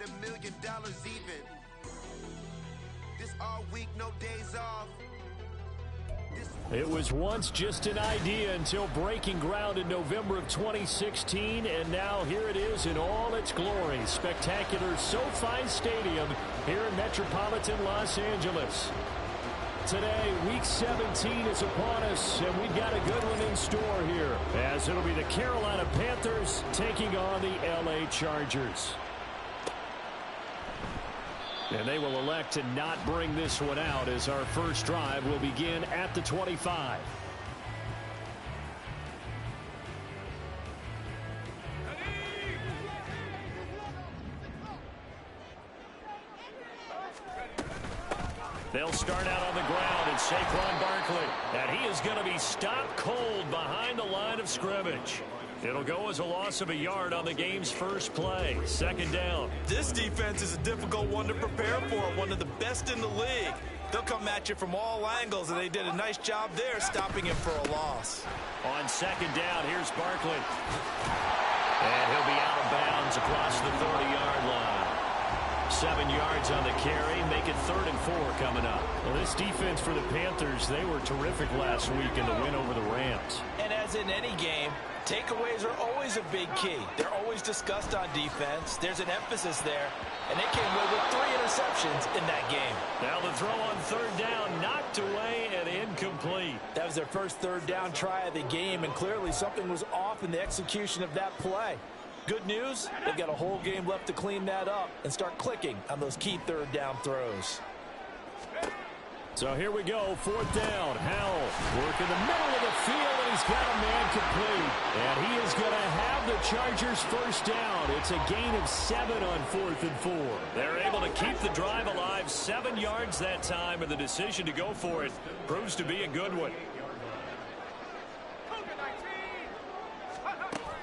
$1 million even. This all week, no days off. It was once just an idea until breaking ground in November of 2016, and now here it is in all its glory. Spectacular SoFi Stadium here in metropolitan Los Angeles. Today, Week 17 is upon us, and we've got a good one in store here, as it'll be the Carolina Panthers taking on the LA Chargers. And they will elect to not bring this one out, as our first drive will begin at the 25. They'll start out on the ground, and Saquon Barkley. And he is going to be stopped cold behind the line of scrimmage. It'll go as a loss of a yard on the game's first play. Second down. This defense is a difficult one to prepare for, one of the best in the league. They'll come at you from all angles, and they did a nice job there stopping him for a loss. On second down, here's Barkley. And he'll be out of bounds across the 30-yard line. 7 yards on the carry, make it 3rd and 4 coming up. Well, this defense for the Panthers, they were terrific last week in the win over the Rams. And as in any game, takeaways are always a big key. They're always discussed on defense. There's an emphasis there, and they came away with 3 interceptions in that game. Now the throw on third down, knocked away and incomplete. That was their first third down try of the game, and clearly something was off in the execution of that play. Good news, they've got a whole game left to clean that up and start clicking on those key third down throws. So here we go, 4th down. Howell working the middle of the field, and he's got a man complete. And he is going to have the Chargers first down. It's a gain of 7 on 4th and 4. They're able to keep the drive alive, 7 yards that time, and the decision to go for it proves to be a good one.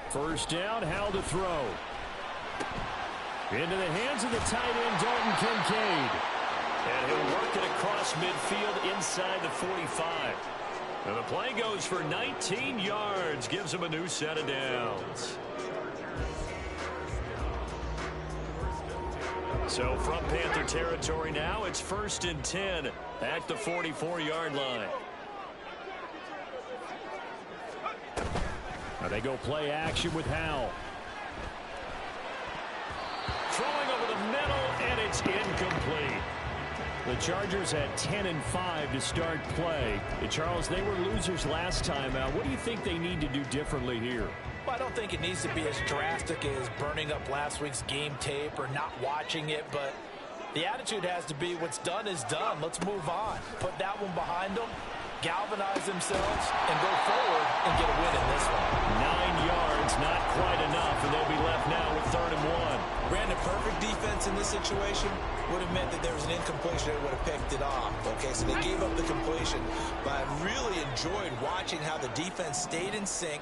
First down, Howell to throw. Into the hands of the tight end, Dalton Kincaid. And he'll work it across midfield inside the 45. And the play goes for 19 yards, gives him a new set of downs. So from Panther territory now, it's 1st and 10 at the 44-yard line. Now they go play action with Howell. Throwing over the middle, and it's incomplete. The Chargers had 10-5 to start play. And Charles, they were losers last time out. What do you think they need to do differently here? Well, I don't think it needs to be as drastic as burning up last week's game tape or not watching it, but the attitude has to be what's done is done. Let's move on. Put that one behind them, galvanize themselves, and go forward and get a win in this one. 9 yards, not quite enough, and they'll be left now with 3rd and 1. Brandon, perfect defense in this situation would have meant that there was an incompletion. They would have picked it off. Okay, so they gave up the completion, but I really enjoyed watching how the defense stayed in sync,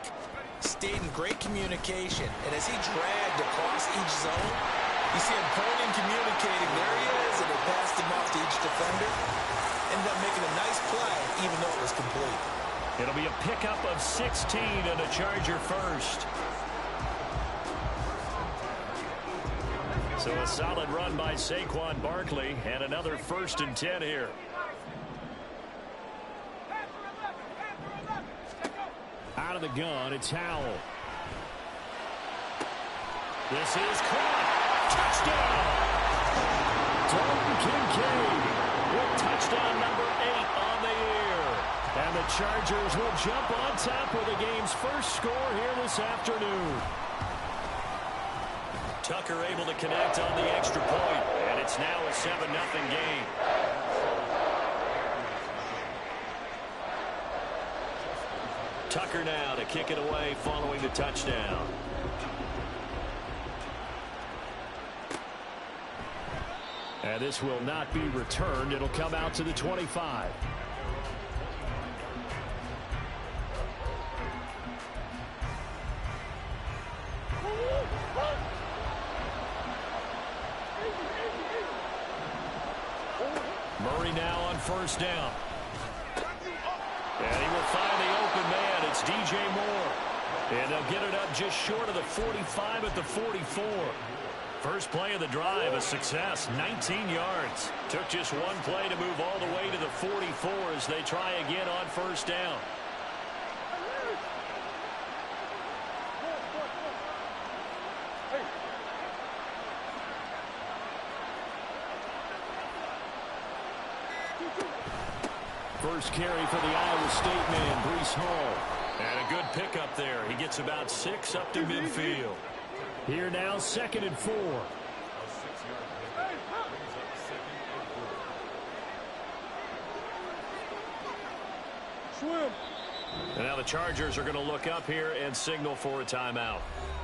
stayed in great communication, and as he dragged across each zone, you see him pointing, communicating. There he is, and they passed him off to each defender. Ended up making a nice play, even though it was complete. It'll be a pickup of 16 and a Charger first. So a solid run by Saquon Barkley, and another 1st and 10 here. Out of the gun, it's Howell. This is caught. Touchdown! Dalton Kincaid with touchdown number 8 on the year. And the Chargers will jump on top with the game's first score here this afternoon. Tucker able to connect on the extra point, and it's now a 7-0 game. Tucker now to kick it away following the touchdown. And this will not be returned. It'll come out to the 25. Murray now on first down. And he will find the open man. It's DJ Moore. And they'll get it up just short of the 45 at the 44. First play of the drive, a success, 19 yards. Took just one play to move all the way to the 44 as they try again on first down. First carry for the Iowa State man, Breece Hall. And a good pickup there. He gets about 6 up to midfield. Here now, 2nd and 4. And now the Chargers are going to look up here and signal for a timeout.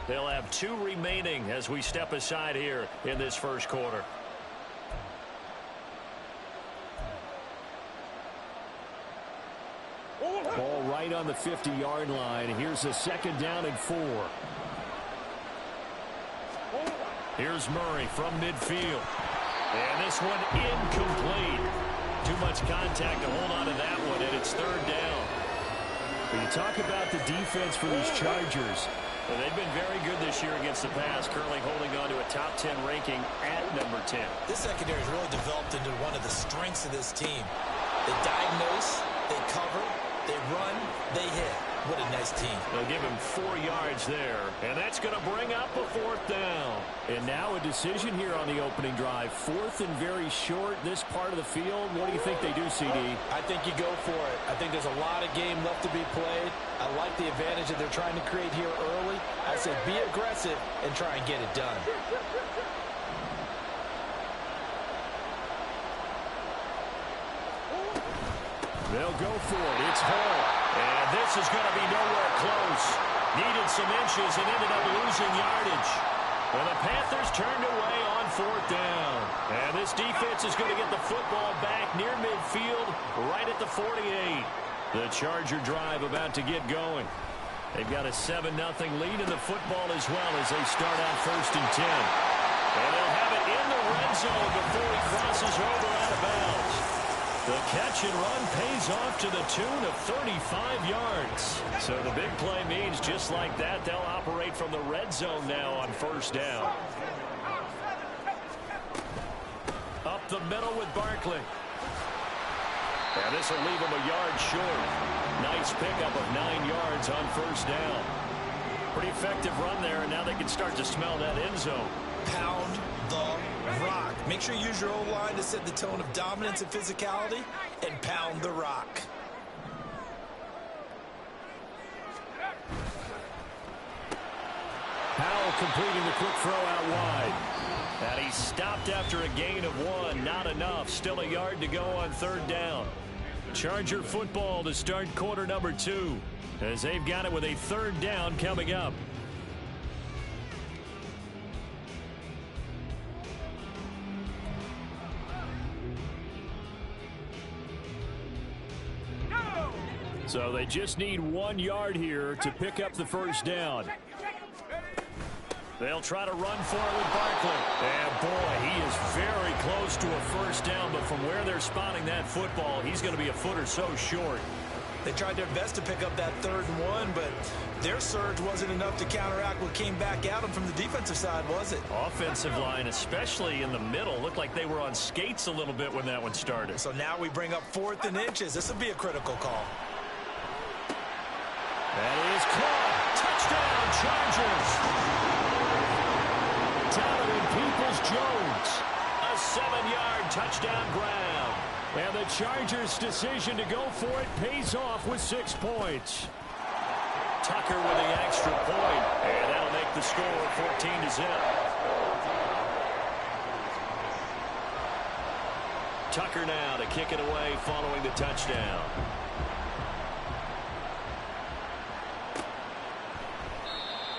They'll have 2 remaining as we step aside here in this first quarter. Ball right on the 50-yard line. Here's a 2nd down and 4. Here's Murray from midfield. And this one incomplete. Too much contact to hold on to that one, and it's 3rd down. When you talk about the defense for these Chargers, well, they've been very good this year against the pass, currently holding on to a top 10 ranking at number 10. This secondary has really developed into one of the strengths of this team. They diagnose, they cover, they run, they hit. What a nice team. They'll give him 4 yards there, and that's going to bring up a 4th down. And now a decision here on the opening drive. 4th and very short, this part of the field. What do you think they do, CD? I think you go for it. I think there's a lot of game left to be played. I like the advantage that they're trying to create here early. I say be aggressive and try and get it done. They'll go for it. It's Hall. And this is going to be nowhere close. Needed some inches and ended up losing yardage. Well, the Panthers turned away on 4th down. And this defense is going to get the football back near midfield, right at the 48. The Charger drive about to get going. They've got a 7-0 lead in the football as well as they start out 1st and 10. And they'll have it in the red zone before he crosses over out of bounds. The catch and run pays off to the tune of 35 yards. So the big play means just like that, they'll operate from the red zone now on 1st down. Up the middle with Barkley. And this will leave him a yard short. Nice pickup of 9 yards on 1st down. Pretty effective run there, and now they can start to smell that end zone. Pound the rock. Make sure you use your O-line to set the tone of dominance and physicality, and pound the rock. Powell completing the quick throw out wide. And he stopped after a gain of 1. Not enough. Still a yard to go on 3rd down. Charger football to start quarter number 2 as they've got it with a 3rd down coming up. So they just need 1 yard here to pick up the 1st down. They'll try to run for it with Barkley. And boy, he is very close to a 1st down, but from where they're spotting that football, he's going to be a foot or so short. They tried their best to pick up that 3rd and 1, but their surge wasn't enough to counteract what came back at them from the defensive side, was it? Offensive line, especially in the middle, looked like they were on skates a little bit when that one started. So now we bring up 4th and inches. This will be a critical call. That is caught. Touchdown, Chargers. Donovan Peoples-Jones. A 7-yard touchdown grab. And the Chargers' decision to go for it pays off with 6 points. Tucker with the extra point. And that'll make the score 14-0. Tucker now to kick it away following the touchdown.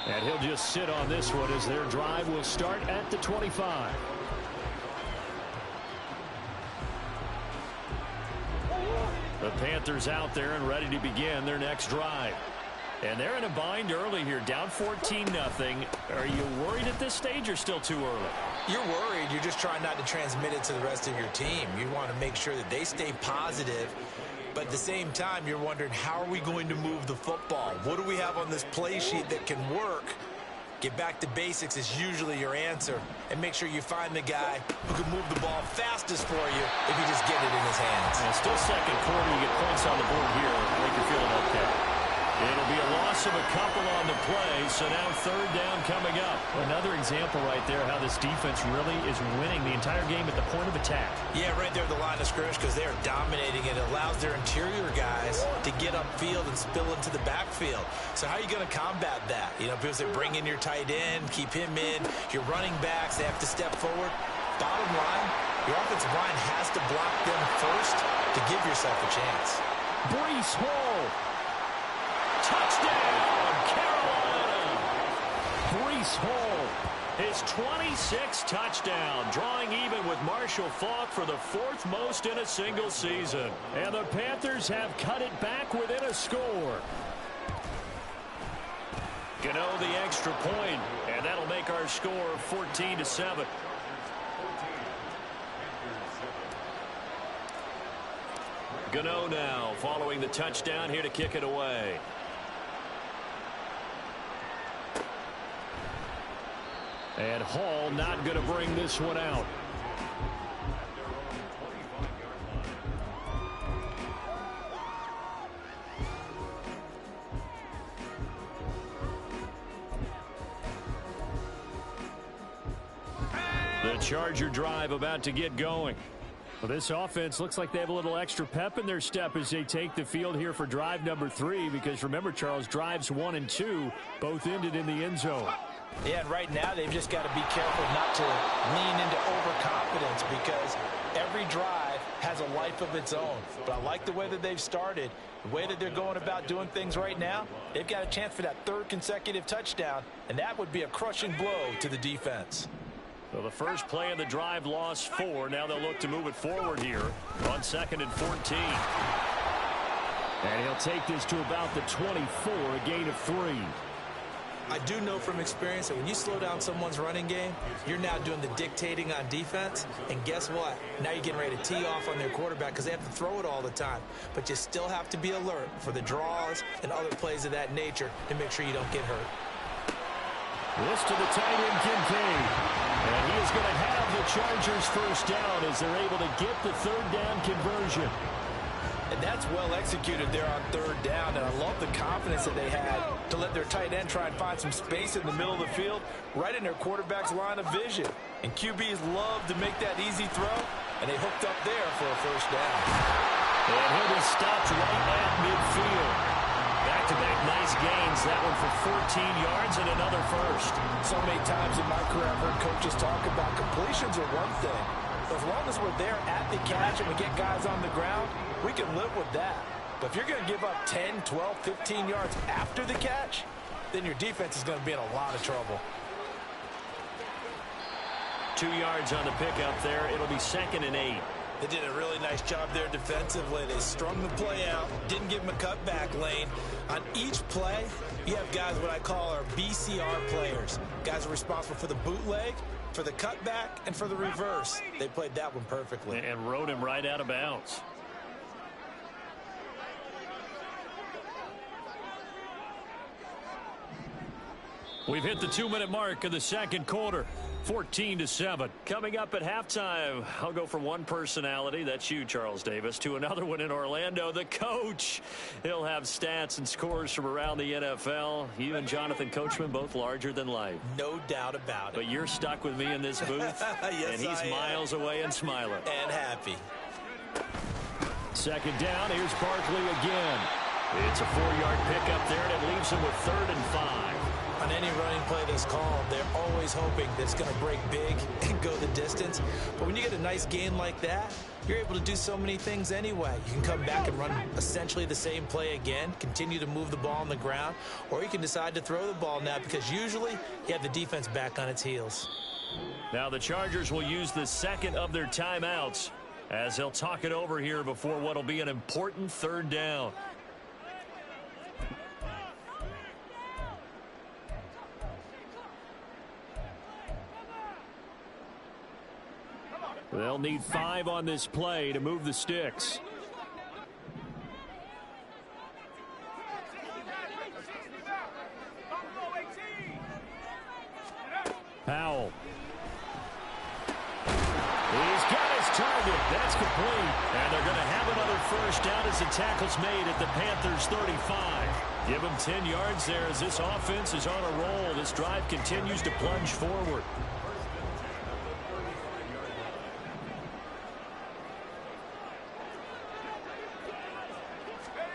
And he'll just sit on this one as their drive will start at the 25. The Panthers out there and ready to begin their next drive. And they're in a bind early here, down 14-0. Are you worried at this stage or still too early? You're worried. You're just trying not to transmit it to the rest of your team. You want to make sure that they stay positive. But at the same time, you're wondering, how are we going to move the football? What do we have on this play sheet that can work Get back to basics is usually your answer. And make sure you find the guy who can move the ball fastest for you if you just get it in his hands. And still second quarter. You get points on the board here. I think you're feeling okay. It'll be a loss of a couple on the play, so now third down coming up. Another example right there how this defense really is winning the entire game at the point of attack. Yeah, right there at the line of scrimmage because they're dominating it. It allows their interior guys to get upfield and spill into the backfield. So how are you going to combat that? You know, because they bring in your tight end, keep him in. Your running backs, they have to step forward. Bottom line, your offensive line has to block them first to give yourself a chance. Breece Hall. Touchdown, Carolina! Breece Hall, his 26th touchdown, drawing even with Marshall Faulk for the 4th most in a single season. And the Panthers have cut it back within a score. Gano the extra point, and that'll make our score 14-7. Gano now following the touchdown here to kick it away. And Hall not going to bring this one out. The Charger drive about to get going. Well, this offense looks like they have a little extra pep in their step as they take the field here for drive number 3. Because remember, Charles, drives 1 and 2 both ended in the end zone. Yeah, and right now they've just got to be careful not to lean into overconfidence because every drive has a life of its own. But I like the way that they've started, the way that they're going about doing things right now. They've got a chance for that 3rd consecutive touchdown, and that would be a crushing blow to the defense. So the first play of the drive lost 4. Now they'll look to move it forward here on 2nd and 14. And he'll take this to about the 24, a gain of 3. I do know from experience that when you slow down someone's running game, you're now doing the dictating on defense. And guess what? Now you're getting ready to tee off on their quarterback because they have to throw it all the time. But you still have to be alert for the draws and other plays of that nature to make sure you don't get hurt. This to the tight end, Kincaid. And he is going to have the Chargers first down as they're able to get the 3rd down conversion. And that's well executed there on 3rd down. And I love the confidence that they had to let their tight end try and find some space in the middle of the field, right in their quarterback's line of vision. And QBs love to make that easy throw, and they hooked up there for a first down. And he'll be stopped right at midfield. Back-to-back nice gains. That one for 14 yards and another first. So many times in my career I've heard coaches talk about completions are one thing. As long as we're there at the catch and we get guys on the ground, we can live with that. But if you're going to give up 10, 12, 15 yards after the catch, then your defense is going to be in a lot of trouble. 2 yards on the pickup there. It'll be 2nd and 8. They did a really nice job there defensively. They strung the play out, didn't give them a cutback lane. On each play, you have guys what I call our BCR players. Guys are responsible for the bootleg, for the cutback, and for the reverse. They played that one perfectly. And rode him right out of bounds. We've hit the 2-minute mark of the 2nd quarter. 14-7. Coming up at halftime, I'll go from one personality, that's you, Charles Davis, to another one in Orlando, the coach. He'll have stats and scores from around the NFL. You and Jonathan Coachman, both larger than life. No doubt about it. But you're stuck with me in this booth, yes, and he's miles away and smiling. And happy. 2nd down, here's Barkley again. It's a 4-yard pickup there, and it leaves him with 3rd and 5. On any running play that's called, they're always hoping that it's going to break big and go the distance. But when you get a nice gain like that, you're able to do so many things anyway. You can come back and run essentially the same play again, continue to move the ball on the ground, or you can decide to throw the ball now because usually you have the defense back on its heels. Now the Chargers will use the 2nd of their timeouts as they'll talk it over here before what will be an important 3rd down. They'll need 5 on this play to move the sticks. target. That's complete. And they're going to have another first down as the tackle's made at the Panthers' 35. Give them 10 yards there as this offense is on a roll. This drive continues to plunge forward.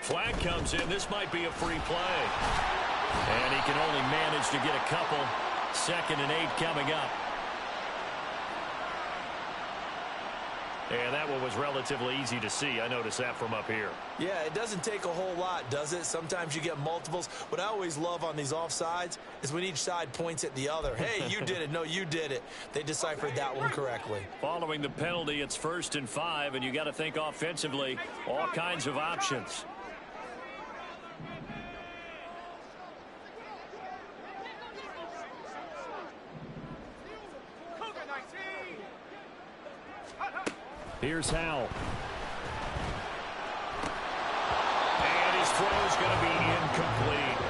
Flag comes in. This might be a free play. And he can only manage to get a couple. 2nd and 8 coming up. And that one was relatively easy to see. I noticed that from up here. Yeah, it doesn't take a whole lot, does it? Sometimes you get multiples. What I always love on these offsides is when each side points at the other. Hey, you did it. No, you did it. They deciphered that one correctly. Following the penalty, it's 1st and 5, and you got to think offensively, all kinds of options. Here's Howell. And his throw is going to be incomplete.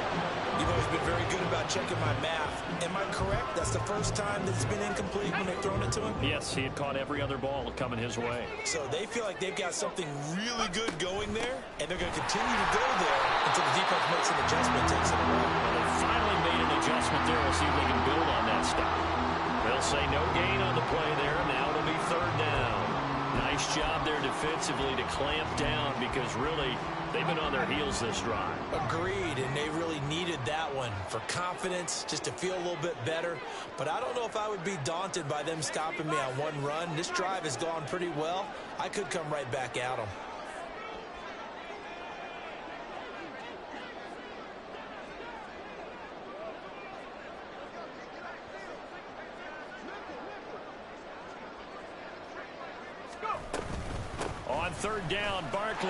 You've always been very good about checking my math. Am I correct? That's the first time that it's been incomplete when they've thrown it to him? Yes, he had caught every other ball coming his way. So they feel like they've got something really good going there, and they're going to continue to go there until the defense makes an adjustment, takes it away. Well, they finally made an adjustment there. We'll see if they can build on that stop. They'll say no gain on the play there. Now it'll be 3rd down. Nice job there defensively to clamp down because really they've been on their heels this drive. Agreed, and they really needed that one for confidence, just to feel a little bit better. But I don't know if I would be daunted by them stopping me on one run. This drive has gone pretty well. I could come right back at them. On 3rd down, Barkley.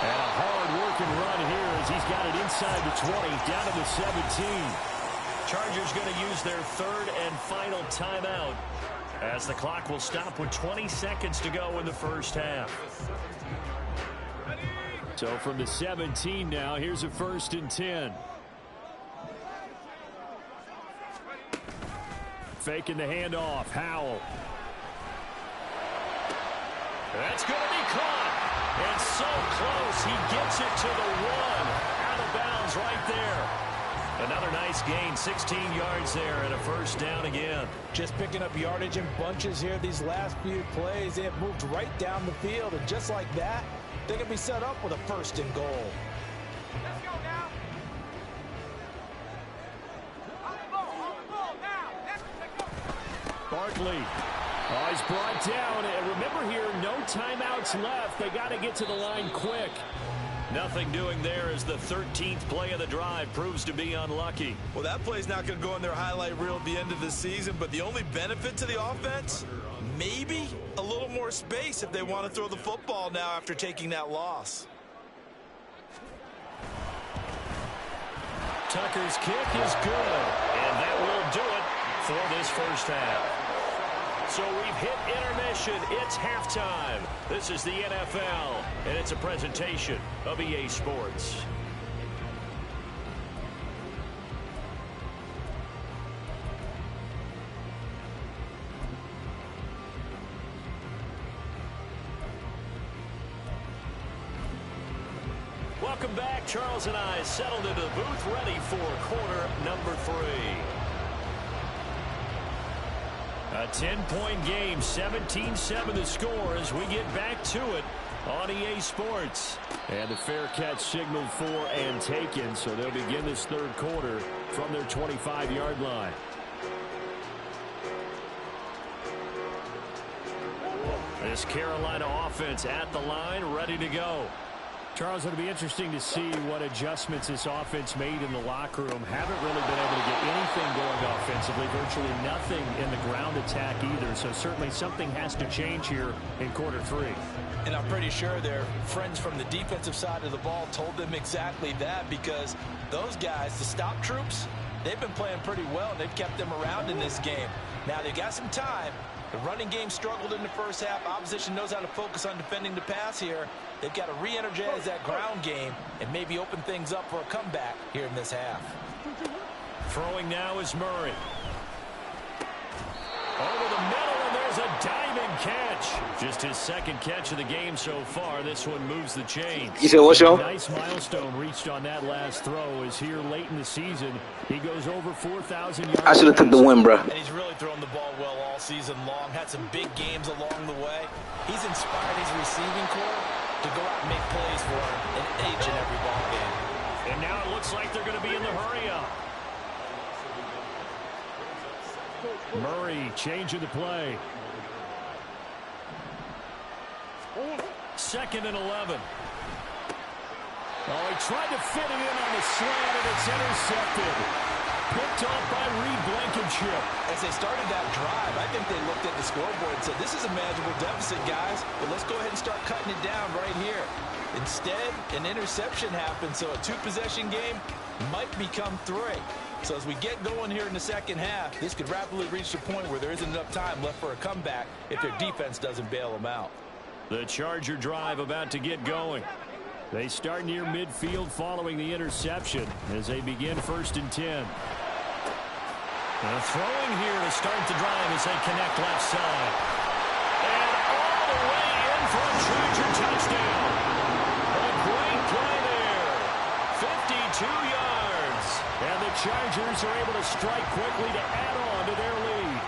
And a hard-working run here as he's got it inside the 20, down to the 17. Chargers going to use their 3rd and final timeout as the clock will stop with 20 seconds to go in the first half. So from the 17 now, here's a 1st and 10. Faking the handoff, Howell. That's going to be caught. And so close. He gets it to the 1. Out of bounds right there. Another nice gain. 16 yards there and a 1st down again. Just picking up yardage in bunches here these last few plays. They have moved right down the field. And just like that, they can be set up with a 1st and goal. Let's go now. On the ball now. Let's go. Barkley. Oh, he's brought down. And remember here, no timeouts left. They got to get to the line quick. Nothing doing there as the 13th play of the drive proves to be unlucky. Well, that play's not going to go in their highlight reel at the end of the season, but the only benefit to the offense, maybe a little more space if they want to throw the football now after taking that loss. Tucker's kick is good, and that will do it for this first half. So we've hit intermission. It's halftime. This is the NFL, and it's a presentation of EA Sports. Welcome back. Charles and I settled into the booth, ready for quarter number 3. A 10-point game, 17-7 the score as we get back to it on EA Sports. And the fair catch signaled for and taken, so they'll begin this 3rd quarter from their 25-yard line. This Carolina offense at the line, ready to go. Charles, it'll be interesting to see what adjustments this offense made in the locker room. Haven't really been able to get anything going offensively, virtually nothing in the ground attack either. So certainly something has to change here in quarter 3. And I'm pretty sure their friends from the defensive side of the ball told them exactly that, because those guys, the stop troops, they've been playing pretty well. They've kept them around in this game. Now they've got some time. The running game struggled in the first half. Opposition knows how to focus on defending the pass here. They've got to re-energize that ground game and maybe open things up for a comeback here in this half. Throwing now is Murray. Over the middle, and catch. Just his second catch of the game so far. This one moves the chains. You said what, Sean? Nice milestone reached on that last throw as here late in the season. He goes over 4,000 yards. I should have took the win, bro. And he's really thrown the ball well all season long. Had some big games along the way. He's inspired his receiving corps to go out and make plays for him in each and every ball game. And now it looks like they're going to be in the hurry-up. Murray changing the play. 2nd and 11. Oh, he tried to fit it in on the slant, and it's intercepted. Picked off by Reed Blankenship. As they started that drive, I think they looked at the scoreboard and said, this is a manageable deficit, guys, but let's go ahead and start cutting it down right here. Instead, an interception happened, so a 2-possession game might become 3. So as we get going here in the second half, this could rapidly reach the point where there isn't enough time left for a comeback if their defense doesn't bail them out. The Charger drive about to get going. They start near midfield following the interception as they begin 1st and 10. And throwing here to start the drive as they connect left side. And all the way in for a Charger touchdown. A great play there. 52 yards. And the Chargers are able to strike quickly to add on to their lead.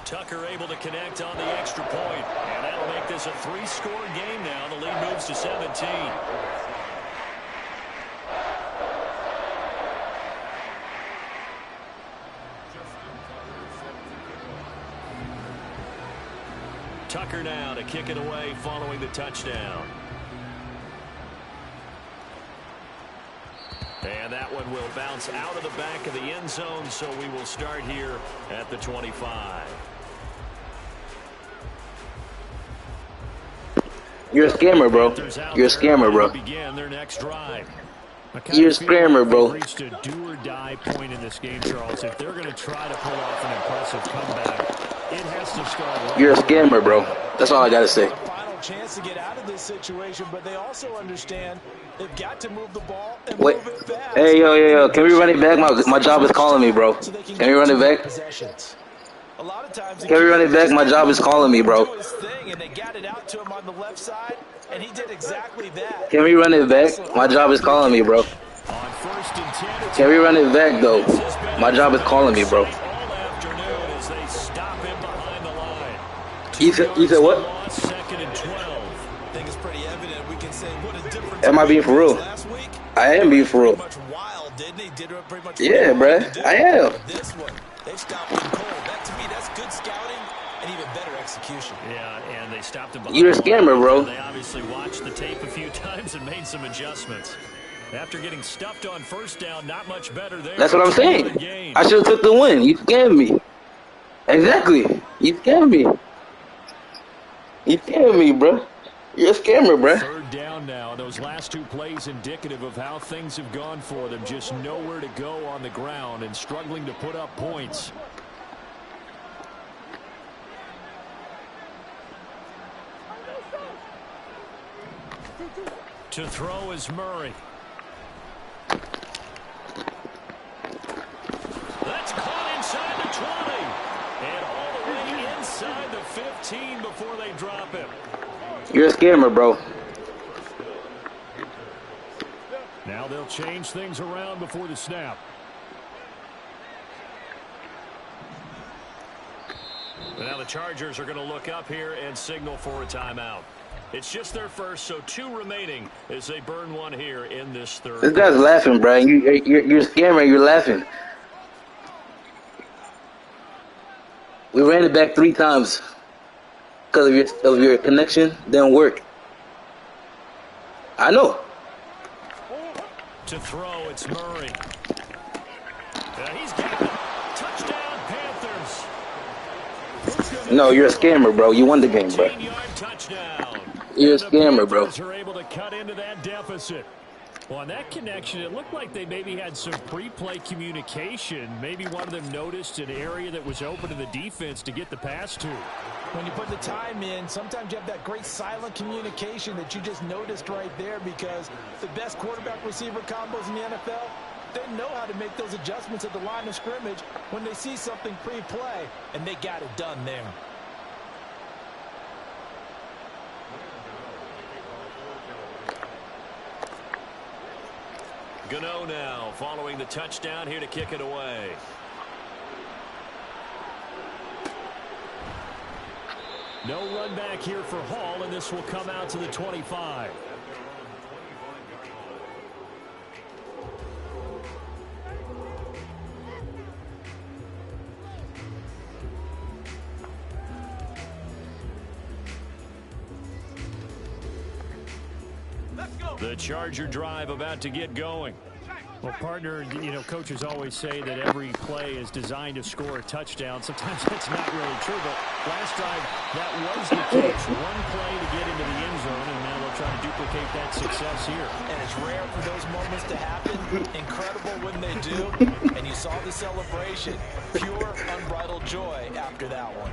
Tucker able to connect on the extra point. And that'll make this a 3-score game now. The lead moves to 17. Tucker now to kick it away following the touchdown. And that one will bounce out of the back of the end zone, so we will start here at the 25. You're a scammer, bro. You're a scammer, bro. Begin their next drive. You're a scammer, bro. Reached a do-or-die point in this game, Charles. If they're going to try to pull off an impressive comeback, it has to start. You're a scammer, bro. That's all I gotta say. Final chance to get out of this situation, but they also understand they've got to move the ball and Wait. move it fast. Hey, yo. Can we run it back? My job is calling me, bro. So Can we run it back? A lot of times Can we run it back? My job is calling me, bro. And they got it out to him on the left side, and he did exactly that. Can we run it back? My job is calling me, bro. On 1st and 10, Can we run it back, though? My job is calling me, bro. all afternoon as they stop him behind the line. You said what? 2nd and 12. I think it's pretty evident. We can say what a difference. Am I being for real? Last week, I am being for real. pretty much wild, didn't he? Did pretty much Yeah, bruh. I am. This one, they stopped him cold. That, to me, that's good scouting and even better execution. Yeah, and they stopped him behind You're a the scammer, line. bro. They obviously watched the tape a few times and made some adjustments. After getting stuffed on 1st down, not much better there. That's what I'm saying. Game. I should have took the win. You scammed me. Exactly. You scammed me. You scammed me, bro. You're a scammer, bro. 3rd down now. Those last 2 plays indicative of how things have gone for them. Just nowhere to go on the ground and struggling to put up points. To throw is Murray. That's caught inside the 20. And all the way inside the 15 before they drop him. You're a scammer, bro. Now they'll change things around before the snap. And now the Chargers are going to look up here and signal for a timeout. It's just their first, so 2 remaining as they burn one here in this 3rd. This guy's laughing, bro. You're a scammer. You're laughing. We ran it back 3 times because of your connection didn't work. I know. To throw, it's Murray. He's got it. Touchdown, Panthers. No, you're a scammer, bro. You won the game, bro. 15-yard touchdown. You're a And the scammer, bro. Panthers are able to cut into that deficit. Well, on that connection, it looked like they maybe had some pre-play communication. Maybe one of them noticed an area that was open to the defense to get the pass to. When you put the time in, sometimes you have that great silent communication that you just noticed right there, because the best quarterback-receiver combos in the NFL, They know how to make those adjustments at the line of scrimmage when they see something pre-play, and they got it done there. Gano now following the touchdown here to kick it away. No run back here for Hall, and this will come out to the 25. The Charger drive about to get going. Well, partner, you know, coaches always say that every play is designed to score a touchdown. Sometimes that's not really true, but last drive, that was the case. One play to get into the end zone, and now they'll try to duplicate that success here. And it's rare for those moments to happen. Incredible when they do. And you saw the celebration. Pure, unbridled joy after that one.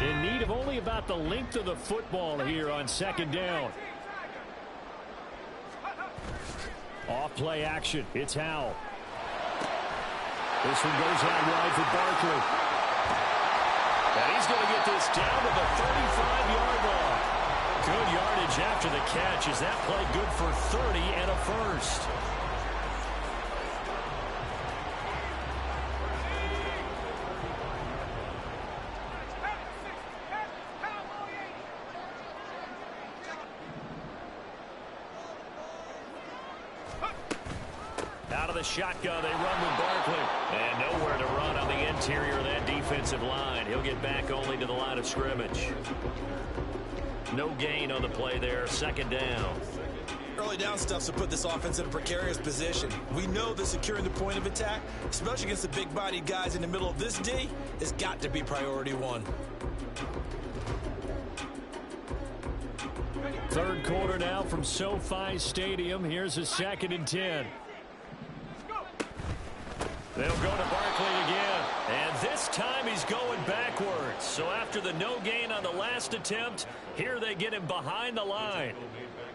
In need of only about the length of the football here on second down. Off play action. It's Howell. This one goes out wide for Barkley. And he's going to get this down to the 35-yard line. Good yardage after the catch. Is that play good for 30 and a first? Out of the shotgun, they run with Barkley. And nowhere to run on the interior of that defensive line. He'll get back only to the line of scrimmage. No gain on the play there, second down. Early down stuff's to put this offense in a precarious position. We know that securing the point of attack, especially against the big-bodied guys in the middle of this D, has got to be priority one. Third quarter now from SoFi Stadium. Here's a 2nd and 10. They'll go to Barkley again. And this time he's going backwards. So after the no gain on the last attempt, here they get him behind the line.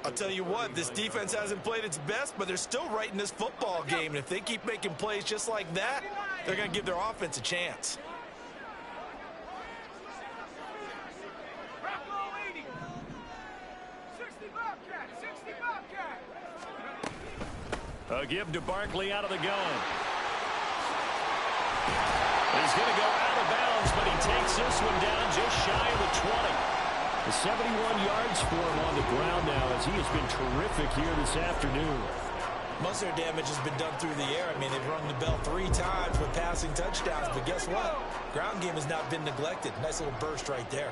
I'll tell you what, this defense hasn't played its best, but they're still right in this football game. And if they keep making plays just like that, they're going to give their offense a chance. A give to Barkley out of the gun. He's going to go out of bounds, but he takes this one down just shy of the 20. The 71 yards for him on the ground now as he has been terrific here this afternoon. Most of their damage has been done through the air. I mean, they've rung the bell 3 times with passing touchdowns, but guess what? Ground game has not been neglected. Nice little burst right there.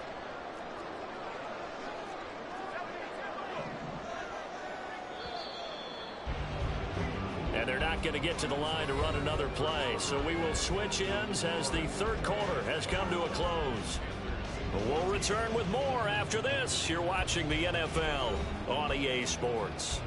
And they're not going to get to the line to run another play. So we will switch ends as the third quarter has come to a close. But we'll return with more after this. You're watching the NFL on EA Sports.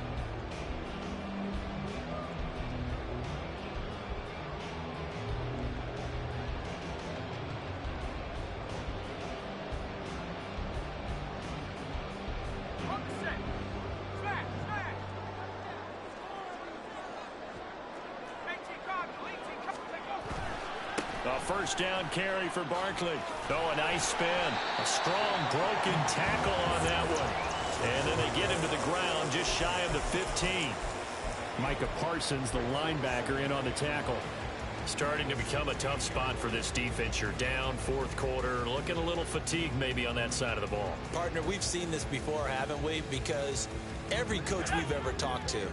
First down carry for Barkley. Oh, a nice spin. A strong broken tackle on that one. And then they get him to the ground just shy of the 15. Micah Parsons, the linebacker, in on the tackle. Starting to become a tough spot for this defense. You're down fourth quarter. Looking a little fatigued maybe on that side of the ball. Partner, we've seen this before, haven't we? Because every coach we've ever talked to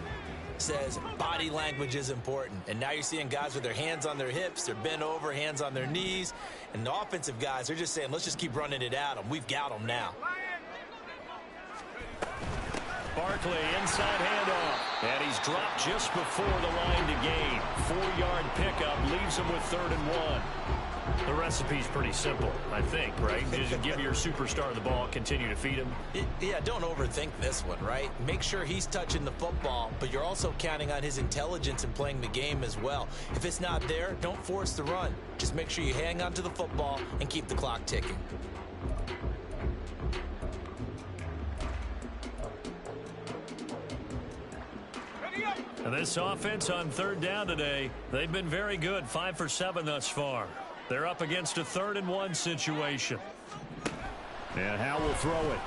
says body language is important. And now you're seeing guys with their hands on their hips, they're bent over, hands on their knees. And the offensive guys, they're just saying, let's just keep running it at them. We've got them now. Barkley, inside handoff. And he's dropped just before the line to gain. 4-yard pickup leaves him with 3rd and 1. The recipe's pretty simple, I think, right? Just give your superstar the ball, continue to feed him. Yeah, don't overthink this one, right? Make sure he's touching the football, but you're also counting on his intelligence in playing the game as well. If it's not there, don't force the run. Just make sure you hang on to the football and keep the clock ticking. And this offense on third down today, they've been very good, 5 for 7 thus far. They're up against a 3rd-and-1 situation. And Howell will throw it.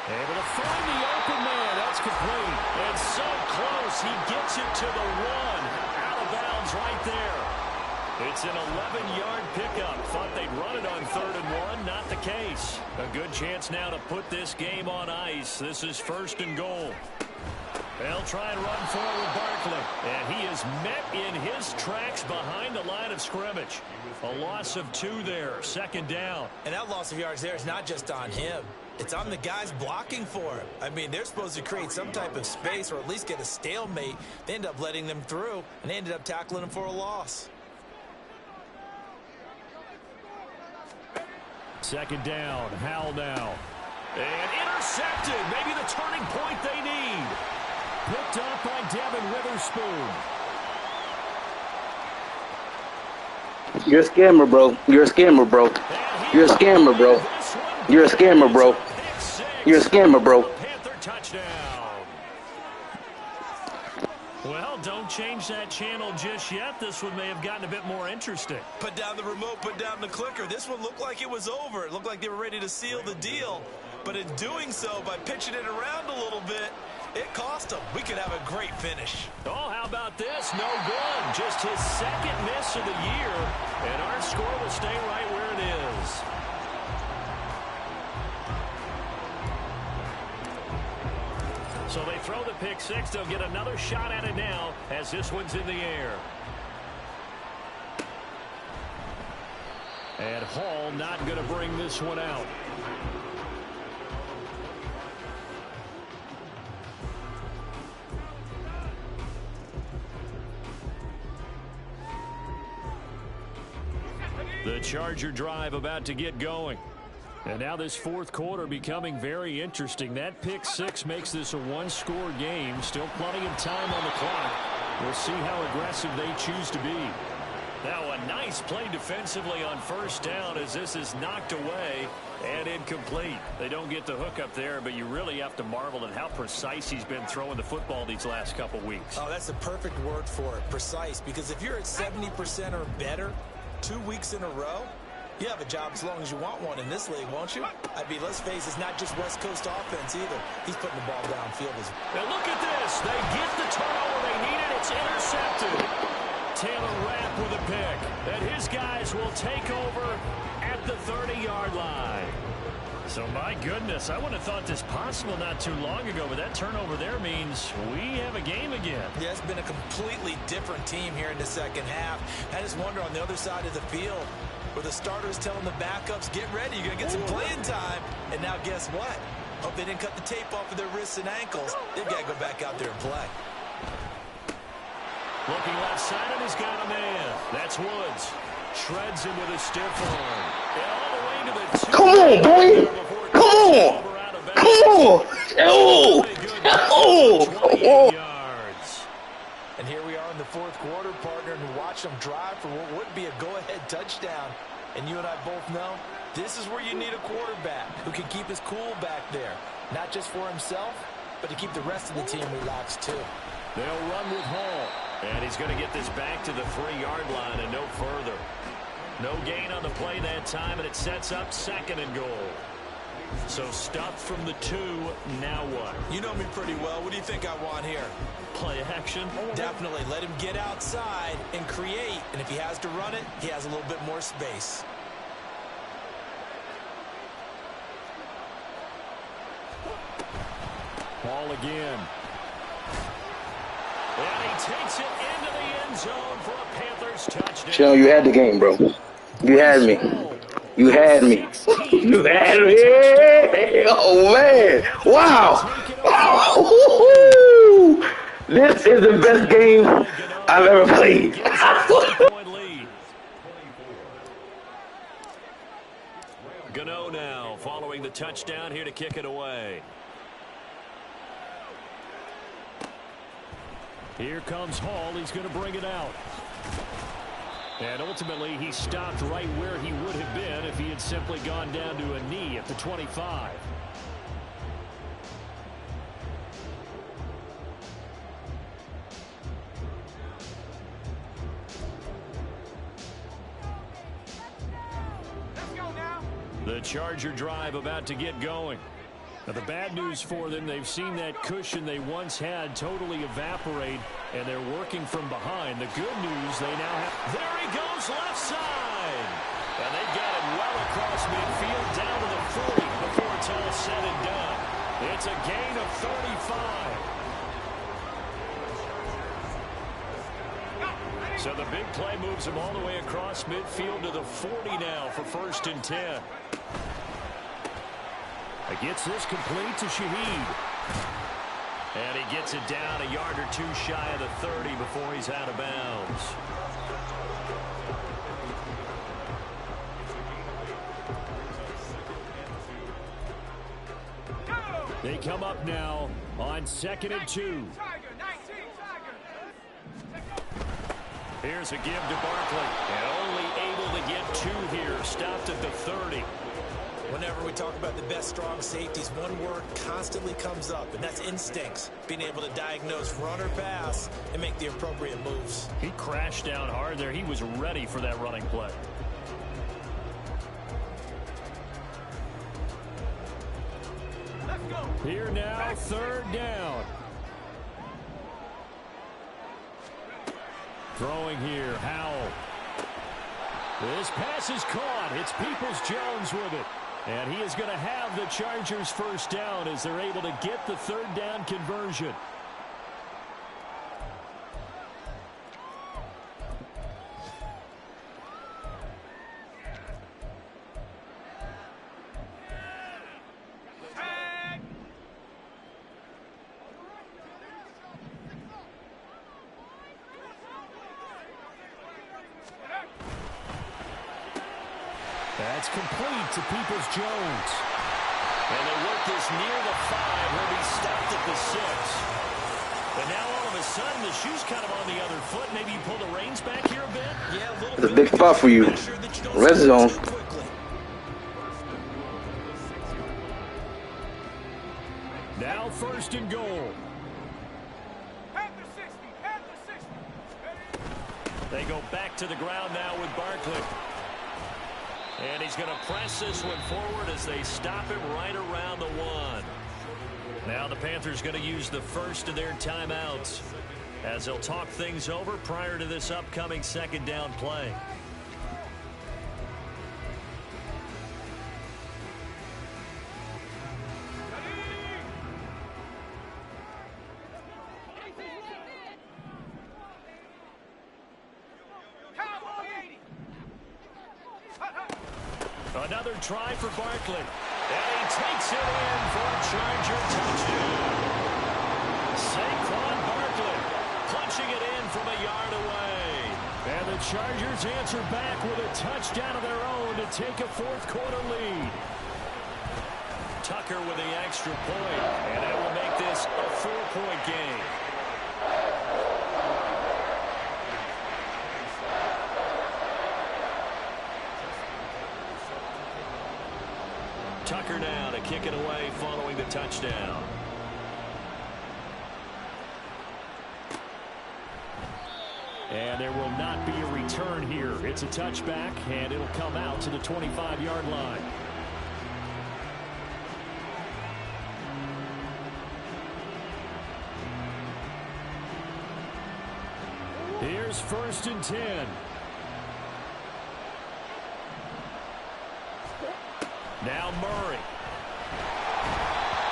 Able to find the open man. That's complete. And so close. He gets it to the 1. Out of bounds right there. It's an 11-yard pickup. Thought they'd run it on 3rd-and-1. Not the case. A good chance now to put this game on ice. This is 1st and goal. They'll try and run forward Barkley. And he is met in his tracks behind the line of scrimmage. A loss of 2 there. 2nd down. And that loss of yards there is not just on him. It's on the guys blocking for him. I mean, they're supposed to create some type of space or at least get a stalemate. They end up letting them through, and they ended up tackling him for a loss. 2nd down. Howell now. And intercepted. Maybe the turning point they need. Picked up by Devin Witherspoon. You're a scammer, bro. You're a scammer, bro. You're a scammer, bro. You're a scammer, bro. You're a scammer, bro. Panther touchdown. Well, don't change that channel just yet. This one may have gotten a bit more interesting. Put down the remote, put down the clicker. This one looked like it was over. It looked like they were ready to seal the deal. But in doing so, by pitching it around a little bit, it cost them. We could have a great finish. Oh, how about this? No good. Just his 2nd miss of the year. And our score will stay right where it is. So they throw the pick 6. They'll get another shot at it now as this one's in the air. And Hall not going to bring this one out. The Charger drive about to get going. And now this 4th quarter becoming very interesting. That pick 6 makes this a 1-score game. Still plenty of time on the clock. We'll see how aggressive they choose to be. Now a nice play defensively on 1st down as this is knocked away and incomplete. They don't get the hook up there, but you really have to marvel at how precise he's been throwing the football these last couple weeks. Oh, that's the perfect word for it, precise. Because if you're at 70% or better 2 weeks in a row, you have a job as long as you want one in this league, won't you? I mean, let's face it, it's not just West Coast offense either. He's putting the ball downfield. Now look at this. They get the turnover they needed. It's intercepted. Taylor Rapp with a pick. And his guys will take over at the 30-yard line. So, my goodness, I wouldn't have thought this possible not too long ago, but that turnover there means we have a game again. Yeah, it's been a completely different team here in the 2nd half. I just wonder on the other side of the field, where the starters telling the backups, get ready, you're going to get some playing time. And now guess what? Hope they didn't cut the tape off of their wrists and ankles. They've got to go back out there and play. Looking left side, and he's got a man. That's Woods. Shreds him with a stiff arm. And all the way to the 2. Come on, boy. Come on. Come on. Oh. Oh. Yards. And here we are in the 4th quarter, partner, and watch them drive for what would be a go-ahead touchdown. And you and I both know this is where you need a quarterback who can keep his cool back there. Not just for himself, but to keep the rest of the team relaxed too. They'll run with Hall. And he's going to get this back to the 3-yard line and no further. No gain on the play that time, and it sets up 2nd and goal. So stuffed from the 2, now what? You know me pretty well. What do you think I want here? Play action? Definitely. Let him get outside and create. And if he has to run it, he has a little bit more space. Ball again. And he takes it into the end zone for a Panthers touchdown. Sean, you had the game, bro. You had me. You had me. You had me. Oh, man. Wow. This is the best game I've ever played. Gano now following the touchdown here to kick it away. Here comes Hall. He's going to bring it out. And ultimately, he stopped right where he would have been if he had simply gone down to a knee at the 25. The Charger drive about to get going. Now, the bad news for them, they've seen that cushion they once had totally evaporate, and they're working from behind. The good news, they now have... There he goes, left side! And they got it well across midfield, down to the 40 before it's all said and done. It's a gain of 35. So the big play moves him all the way across midfield to the 40 now for 1st and 10. He gets this complete to Shaheed. And he gets it down a yard or two shy of the 30 before he's out of bounds. They come up now on 2nd and 2. Here's a give to Barkley. And only able to get 2 here. Stopped at the 30. Whenever we talk about the best strong safeties, one word constantly comes up, and that's instincts. Being able to diagnose run or pass and make the appropriate moves. He crashed down hard there. He was ready for that running play. Let's go. Here now, 3rd down. Throwing here, Howell. This pass is caught. It's Peoples-Jones with it. And he is going to have the Chargers 1st down as they're able to get the 3rd down conversion. That's complete to Peoples-Jones. And they work this near the 5. He'll be stopped at the 6. And now all of a sudden the shoe's kind of on the other foot. Maybe you pull the reins back here a bit? Yeah, a little It's a bit. big spot for you. Red zone. Now 1st and goal. Panther 60. Panther 60. They go back to the ground now with Barkley. And he's going to press this one forward as they stop him right around the 1. Now the Panthers going to use the first of their timeouts as they'll talk things over prior to this upcoming 2nd down play. Another try for Barkley. And he takes it in for a Charger touchdown. Saquon Barkley punching it in from a yard away. And the Chargers answer back with a touchdown of their own to take a 4th quarter lead. Tucker with the extra point. And that will make this a 4-point game. Tucker now to kick it away following the touchdown. And there will not be a return here. It's a touchback, and it'll come out to the 25-yard line. Here's 1st and 10. Now Murray.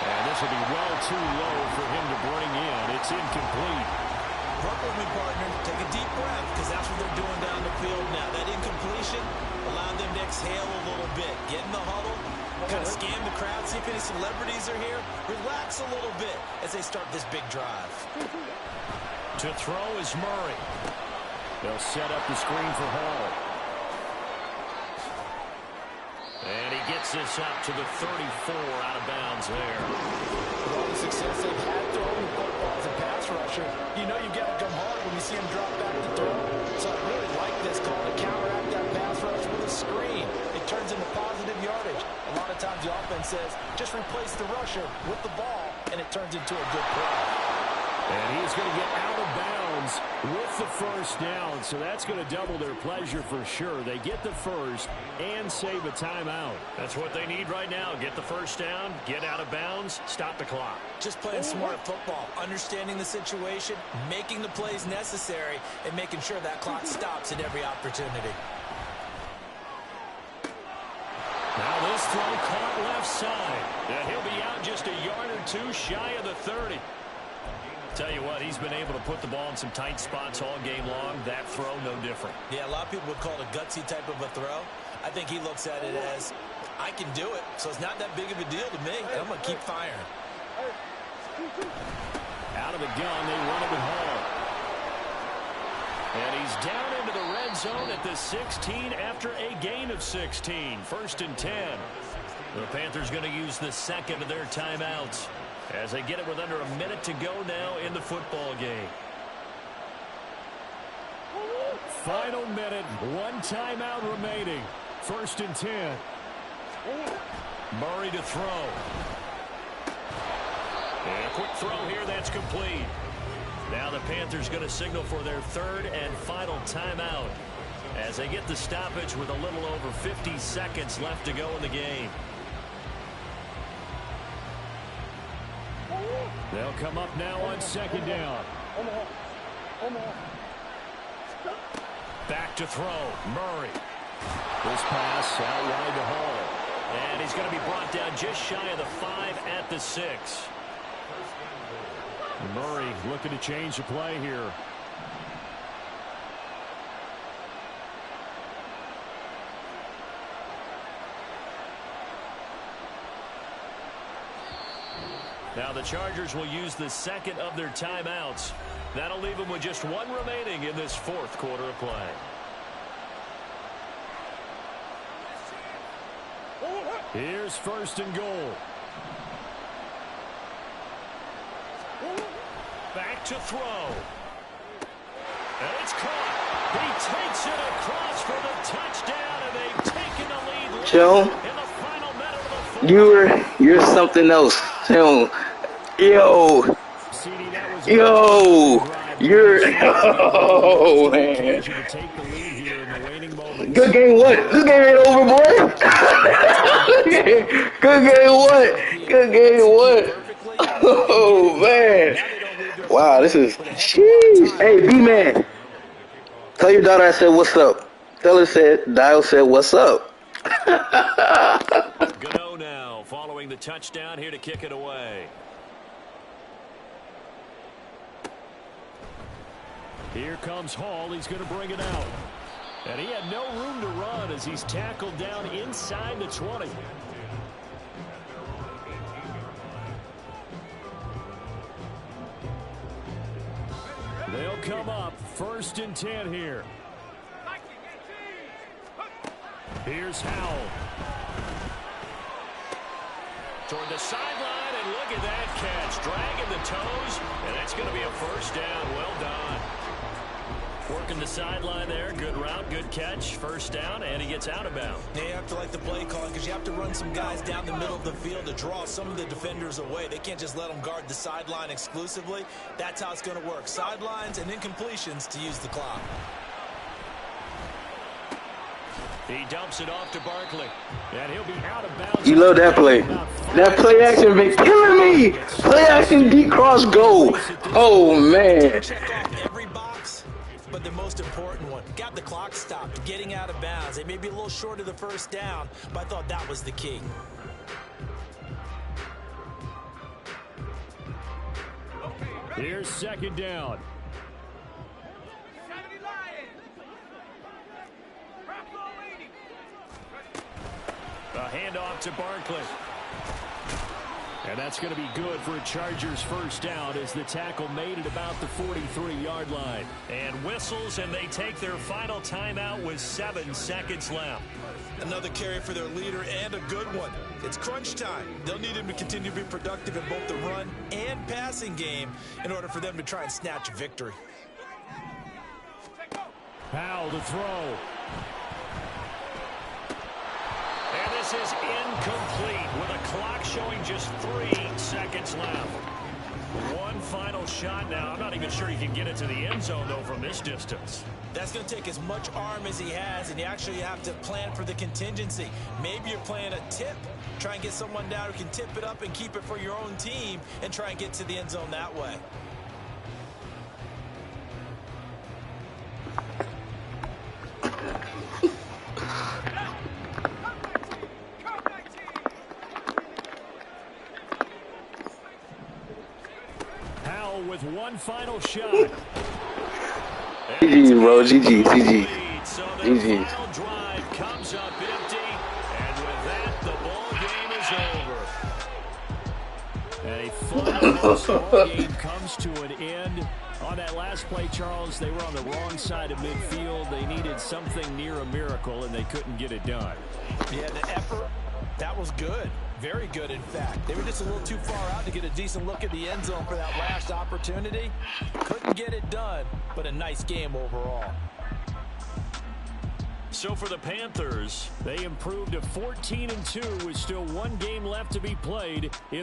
And this will be well too low for him to bring in. It's incomplete. Work with me, partner. Take a deep breath, because that's what they're doing down the field now. That incompletion allowed them to exhale a little bit. Get in the huddle, kind of scan the crowd, see if any celebrities are here. Relax a little bit as they start this big drive. To throw is Murray. They'll set up the screen for Hall. And he gets this up to the 34, out of bounds there. With all the success they've had throwing the football as a pass rusher, you know you've got to come hard when you see him drop back to throw. So I really like this call to counteract that pass rush with a screen. It turns into positive yardage. A lot of times the offense says, just replace the rusher with the ball, and it turns into a good play. And he's going to get out of bounds with the first down. So that's going to double their pleasure for sure. They get the first and save a timeout. That's what they need right now. Get the first down, get out of bounds, stop the clock. Just playing smart football, understanding the situation, making the plays necessary, and making sure that clock stops at every opportunity. Now this throw caught left side. And he'll be out just a yard or two shy of the 30. Tell you what, he's been able to put the ball in some tight spots all game long. That throw, no different. Yeah, a lot of people would call it a gutsy type of a throw. I think he looks at it as, I can do it, so it's not that big of a deal to me, and I'm going to keep firing. Out of the gun, they run it with Hall. And he's down into the red zone at the 16 after a gain of 16. 1st and 10. The Panthers going to use the second of their timeouts as they get it with under a minute to go now in the football game. Final minute, one timeout remaining. 1st and 10. Murray to throw. And a quick throw here that's complete. Now the Panthers going to signal for their third and final timeout as they get the stoppage with a little over 50 seconds left to go in the game. They'll come up now on 2nd down. Back to throw. Murray. This pass out wide to Hall. And he's going to be brought down just shy of the 5 at the 6. Murray looking to change the play here. Now the Chargers will use the second of their timeouts. That'll leave them with just one remaining in this 4th quarter of play. Here's 1st and goal. Back to throw. And it's caught. He takes it across for the touchdown, and they've taken the lead Joe, in the final minute of the fourth. you're something else. Joe, yo, you're, oh, man. Good game what? Good game ain't over, boy. Good game what? Good game what? Oh, man. Wow, this is, sheesh. Hey, B-Man, tell your daughter I said what's up. Tell her Dial said what's up. Gano now following the touchdown here to kick it away. Here comes Hall. He's going to bring it out. And he had no room to run as he's tackled down inside the 20. They'll come up 1st and 10 here. Here's Howell. Toward the sideline, and look at that catch. Dragging the toes, and that's going to be a 1st down. Well done. Working the sideline there. Good route, good catch. 1st down, and he gets out of bounds. Now you have to like the play calling because you have to run some guys down the middle of the field to draw some of the defenders away. They can't just let them guard the sideline exclusively. That's how it's going to work. Sidelines and incompletions to use the clock. He dumps it off to Barkley. And he'll be out of bounds. You love that play. That play action been killing me. Play action deep cross goal. Oh, man. Check off every box, but the most important one, got the clock stopped, getting out of bounds. They may be a little short of the 1st down, but I thought that was the key. Here's 2nd down. A handoff to Barkley. And that's going to be good for a Chargers 1st down as the tackle made it about the 43-yard line. And whistles, and they take their final timeout with 7 seconds left. Another carry for their leader and a good one. It's crunch time. They'll need him to continue to be productive in both the run and passing game in order for them to try and snatch a victory. Powell to throw. And this is incomplete with a clock showing just 3 seconds left. One final shot now. I'm not even sure he can get it to the end zone, though, from this distance. That's going to take as much arm as he has, and you actually have to plan for the contingency. Maybe you're playing a tip. Try and get someone down who can tip it up and keep it for your own team and try and get to the end zone that way. Howell with one final shot. GG, bro. GG. So the GG. final drive comes up empty, and with that, the ball game is over. And a fun close ball game comes to an end. On that last play, Charles, they were on the wrong side of midfield. They needed something near a miracle, and they couldn't get it done. Yeah, the effort, that was good. Very good, in fact. They were just a little too far out to get a decent look at the end zone for that last opportunity. Couldn't get it done, but a nice game overall. So for the Panthers, they improved to 14-2 with still one game left to be played in the